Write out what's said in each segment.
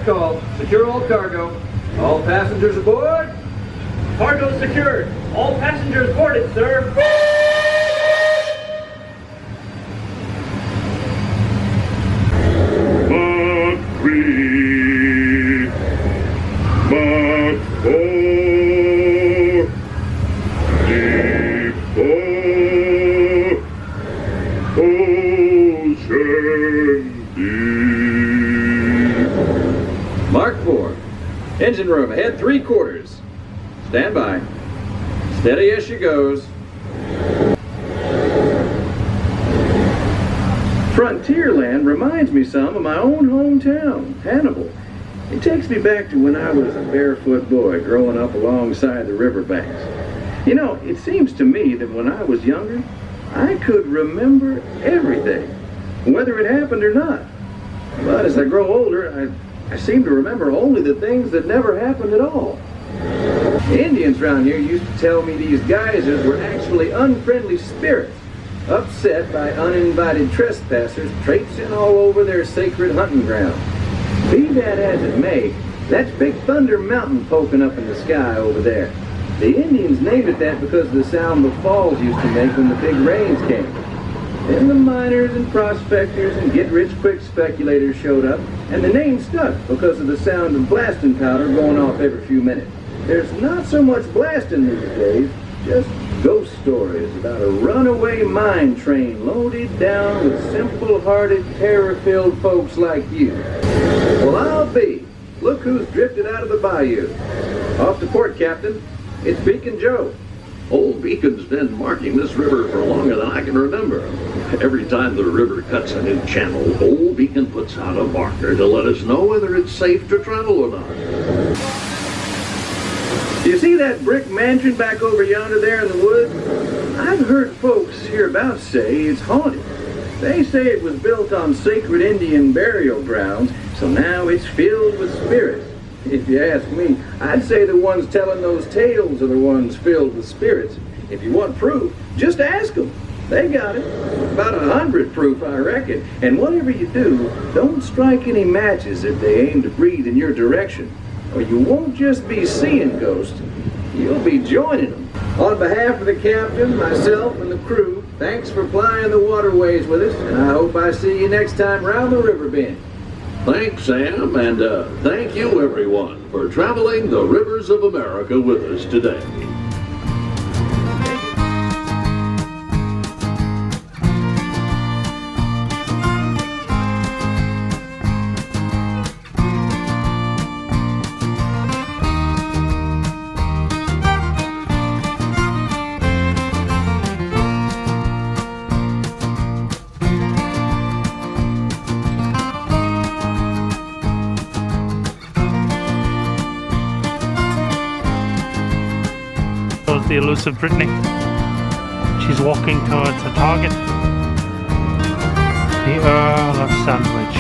Last call. Secure all cargo. All passengers aboard. Cargo secured. All passengers boarded, sir. Mark 3, Mark 4, D4, Ocean Deep. Mark 4. Engine room ahead 3/4. Stand by. Steady as she goes. Frontierland reminds me some of my own hometown, Hannibal. It takes me back to when I was a barefoot boy growing up alongside the riverbanks. You know, it seems to me that when I was younger, I could remember everything, whether it happened or not. But as I grow older, I seem to remember only the things that never happened at all. The Indians around here used to tell me these geysers were actually unfriendly spirits, upset by uninvited trespassers traipsing all over their sacred hunting ground. Be that as it may, that's Big Thunder Mountain poking up in the sky over there. The Indians named it that because of the sound the falls used to make when the big rains came. Then the miners and prospectors and get-rich-quick speculators showed up, and the name stuck because of the sound of blasting powder going off every few minutes. There's not so much blasting these days, just ghost stories about a runaway mine train loaded down with simple-hearted, terror-filled folks like you. Well, I'll be. Look who's drifted out of the bayou. Off to port, Captain. It's Beacon Joe. Old Beacon's been marking this river for longer than I can remember. Every time the river cuts a new channel, Old Beacon puts out a marker to let us know whether it's safe to travel or not. You see that brick mansion back over yonder there in the woods? I've heard folks hereabouts say it's haunted. They say it was built on sacred Indian burial grounds, so now it's filled with spirits. If you ask me, I'd say the ones telling those tales are the ones filled with spirits. If you want proof, just ask them. They got it. About 100 proof, I reckon. And whatever you do, don't strike any matches if they aim to breathe in your direction, or you won't just be seeing ghosts, you'll be joining them. On behalf of the captain, myself, and the crew, thanks for plying the waterways with us, and I hope I see you next time round the river bend. Thanks, Sam, and thank you, everyone, for traveling the rivers of America with us today. The elusive Brittany. She's walking towards her target, the Earl of Sandwich.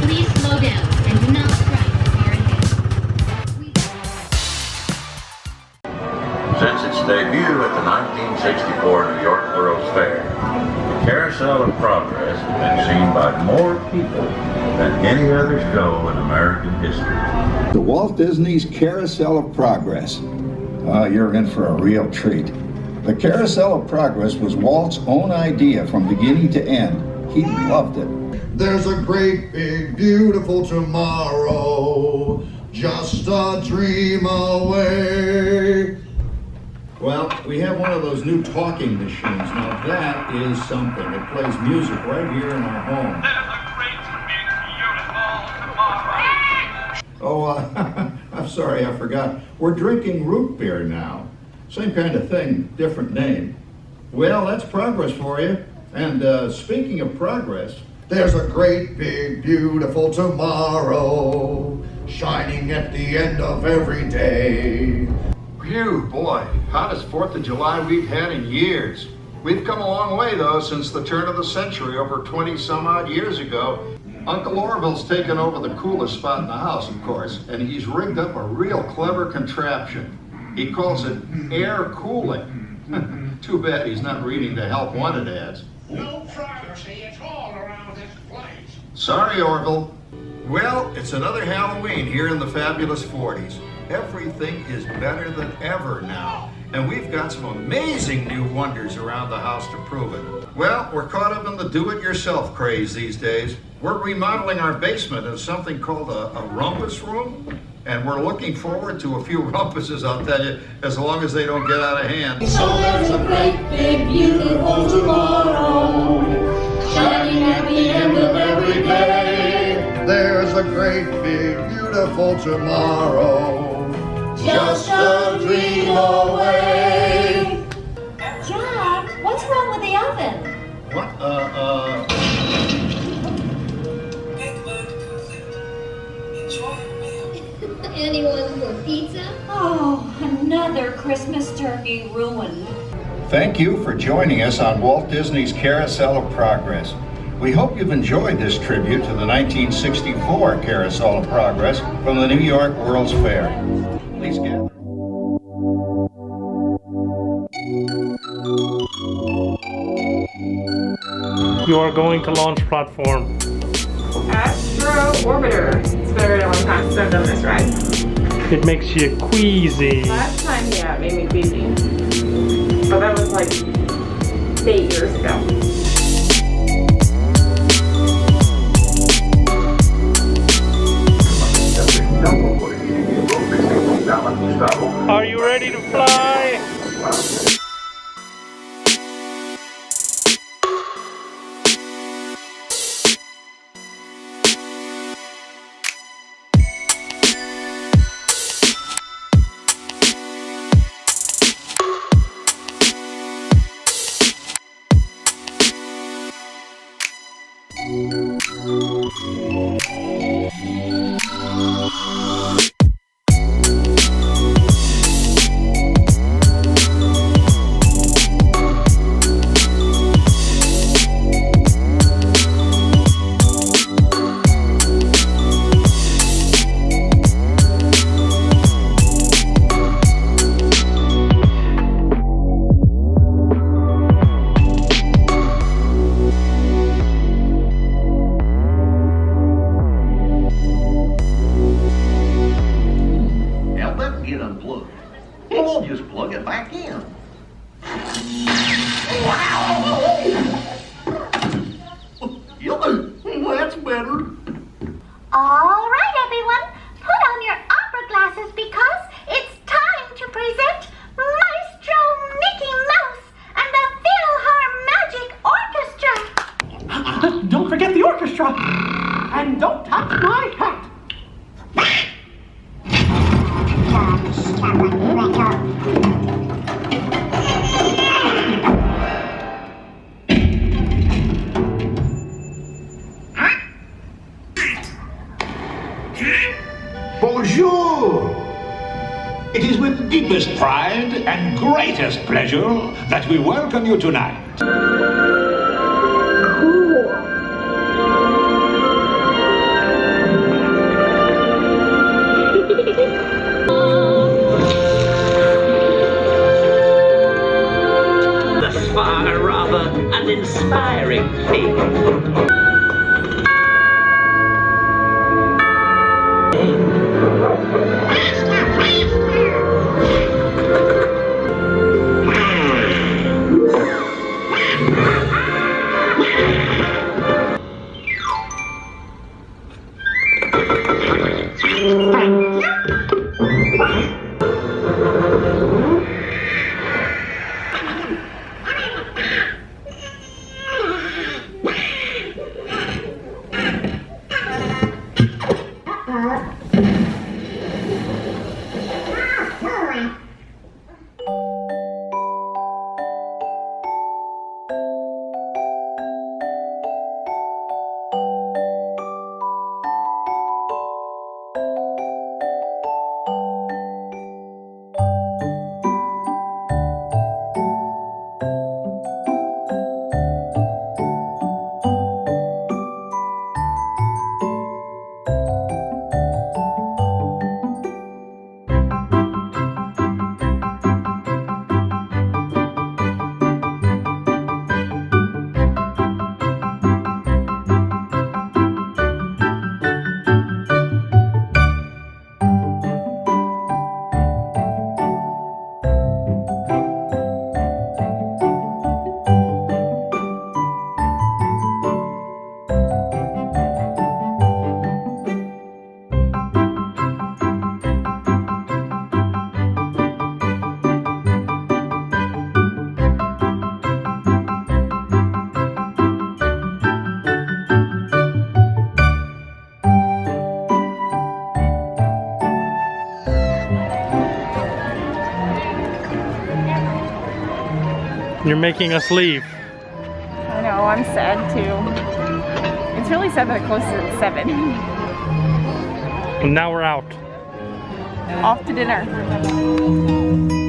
Please slow down and do not strike here and there. Since its debut at the 1964 New York World's Fair, the Carousel of Progress has been seen by more people than any other show in American history. The Walt Disney's Carousel of Progress. You're in for a real treat. The Carousel of Progress was Walt's own idea from beginning to end. He loved it. There's a great big beautiful tomorrow, just a dream away. Well, we have one of those new talking machines. Now that is something. It plays music right here in our home. There's a great big beautiful tomorrow. Oh, I'm sorry, I forgot. We're drinking root beer now. Same kind of thing, different name. Well, that's progress for you. And speaking of progress, there's a great big beautiful tomorrow, shining at the end of every day. Phew, boy, hottest 4th of July we've had in years. We've come a long way, though, since the turn of the century, over 20 some odd years ago. Uncle Orville's taken over the coolest spot in the house, of course, and he's rigged up a real clever contraption. He calls it air cooling. Too bad he's not reading the help wanted ads. No privacy at all around this place. Sorry, Orville. Well, it's another Halloween here in the fabulous 40s. Everything is better than ever now. And we've got some amazing new wonders around the house to prove it. Well, we're caught up in the do-it-yourself craze these days. We're remodeling our basement in something called a rumpus room. And we're looking forward to a few rumpuses, I'll tell you, as long as they don't get out of hand. So there's a great big beautiful tomorrow, shining at the end of every day. There's a great big beautiful tomorrow, Just a dream away. Jack, what's wrong with the oven? What? Anyone for pizza? Oh, another Christmas turkey ruined. Thank you for joining us on Walt Disney's Carousel of Progress. We hope you've enjoyed this tribute to the 1964 Carousel of Progress from the New York World's Fair. Please gather. You are going to launch platform. Astro Orbiter. It's been a really long time since I've done this ride. It makes you queasy. Last time, yeah, it made me queasy. But that was like 8 years ago. Are you ready to fly? Just plug it back in. That's better. All right, everyone. Put on your opera glasses because it's time to present Maestro Mickey Mouse and the Philharmagic Orchestra. Don't forget the orchestra. And don't touch my hat. Bonjour! It is with deepest pride and greatest pleasure that we welcome you tonight. you're making us leave. I know, I'm sad too. It's really sad that it closes at 7. And now we're out. Off to dinner.